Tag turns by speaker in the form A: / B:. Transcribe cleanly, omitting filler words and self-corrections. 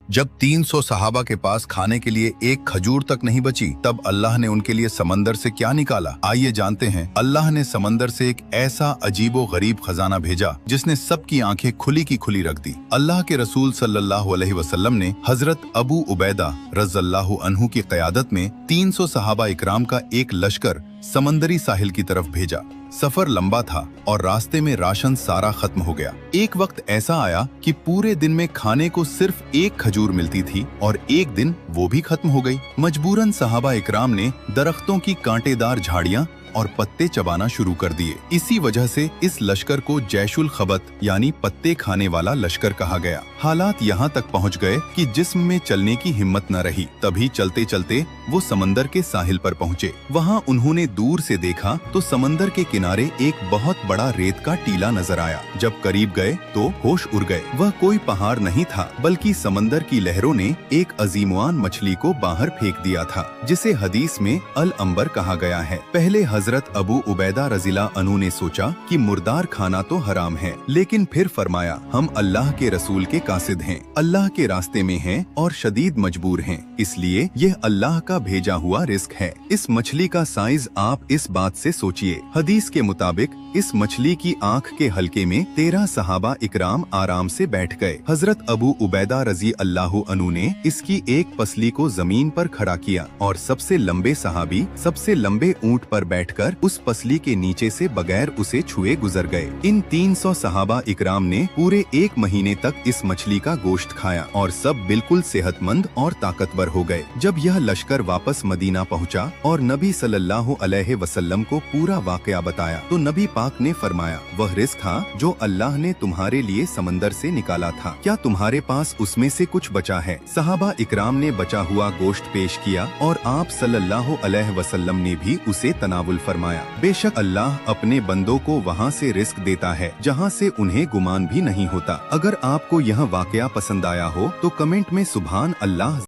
A: जब 300 सहाबा के पास खाने के लिए एक खजूर तक नहीं बची, तब अल्लाह ने उनके लिए समंदर से क्या निकाला? आइए जानते हैं। अल्लाह ने समंदर से एक ऐसा अजीबो गरीब खजाना भेजा जिसने सबकी आंखें खुली की खुली रख दी। अल्लाह के रसूल सल्लल्लाहु अलैहि वसल्लम ने हजरत अबू उबैदा रज़ियल्लाहु अन्हु की क़यादत में 300 सहाबा इकराम का एक लश्कर समंदरी साहिल की तरफ भेजा। सफर लंबा था और रास्ते में राशन सारा खत्म हो गया। एक वक्त ऐसा आया कि पूरे दिन में खाने को सिर्फ एक खजूर मिलती थी और एक दिन वो भी खत्म हो गई। मजबूरन सहाबा इकराम ने दरख्तों की कांटेदार झाड़ियां और पत्ते चबाना शुरू कर दिए। इसी वजह से इस लश्कर को जैशुल खबत यानी पत्ते खाने वाला लश्कर कहा गया। हालात यहाँ तक पहुँच गए कि जिस्म में चलने की हिम्मत न रही। तभी चलते चलते वो समंदर के साहिल पर पहुँचे। वहाँ उन्होंने दूर से देखा तो समंदर के किनारे एक बहुत बड़ा रेत का टीला नजर आया। जब करीब गए तो होश उड़ गए। वह कोई पहाड़ नहीं था बल्कि समंदर की लहरों ने एक अजीमवान मछली को बाहर फेंक दिया था, जिसे हदीस में अल अंबर कहा गया है। पहले हजरत अबू उबैदा रज़ियल्लाहु अन्हु ने सोचा कि मुर्दार खाना तो हराम है, लेकिन फिर फरमाया, हम अल्लाह के रसूल के कासिद हैं, अल्लाह के रास्ते में हैं और शदीद मजबूर हैं, इसलिए यह अल्लाह का भेजा हुआ रिस्क है। इस मछली का साइज आप इस बात से सोचिए। हदीस के मुताबिक इस मछली की आंख के हलके में 13 सहाबा इकराम आराम से बैठ गए। हजरत अबू उबैदा रज़ियल्लाहु अन्हु ने इसकी एक पसली को जमीन पर खड़ा किया और सबसे लंबे सहाबी सबसे लंबे ऊंट पर बैठकर उस पसली के नीचे से बगैर उसे छुए गुजर गए। इन 300 सहाबा इकराम ने पूरे एक महीने तक इस मछली का गोश्त खाया और सब बिल्कुल सेहतमंद और ताकतवर हो गए। जब यह लश्कर वापस मदीना पहुंचा और नबी सल्लल्लाहु अलैहि वसल्लम को पूरा वाकया बताया तो नबी पाक ने फरमाया, वह रिस्क था जो अल्लाह ने तुम्हारे लिए समंदर से निकाला था, क्या तुम्हारे पास उसमें से कुछ बचा है? सहाबा इकराम ने बचा हुआ गोश्त पेश किया और आप सल्लल्लाहु अलैहि वसल्लम ने भी उसे तनावुल फरमाया। बेशक अल्लाह अपने बंदों को वहाँ से रिस्क देता है जहाँ से उन्हें गुमान भी नहीं होता। अगर आपको यह वाकया पसंद आया हो तो कमेंट में सुभान अल्लाह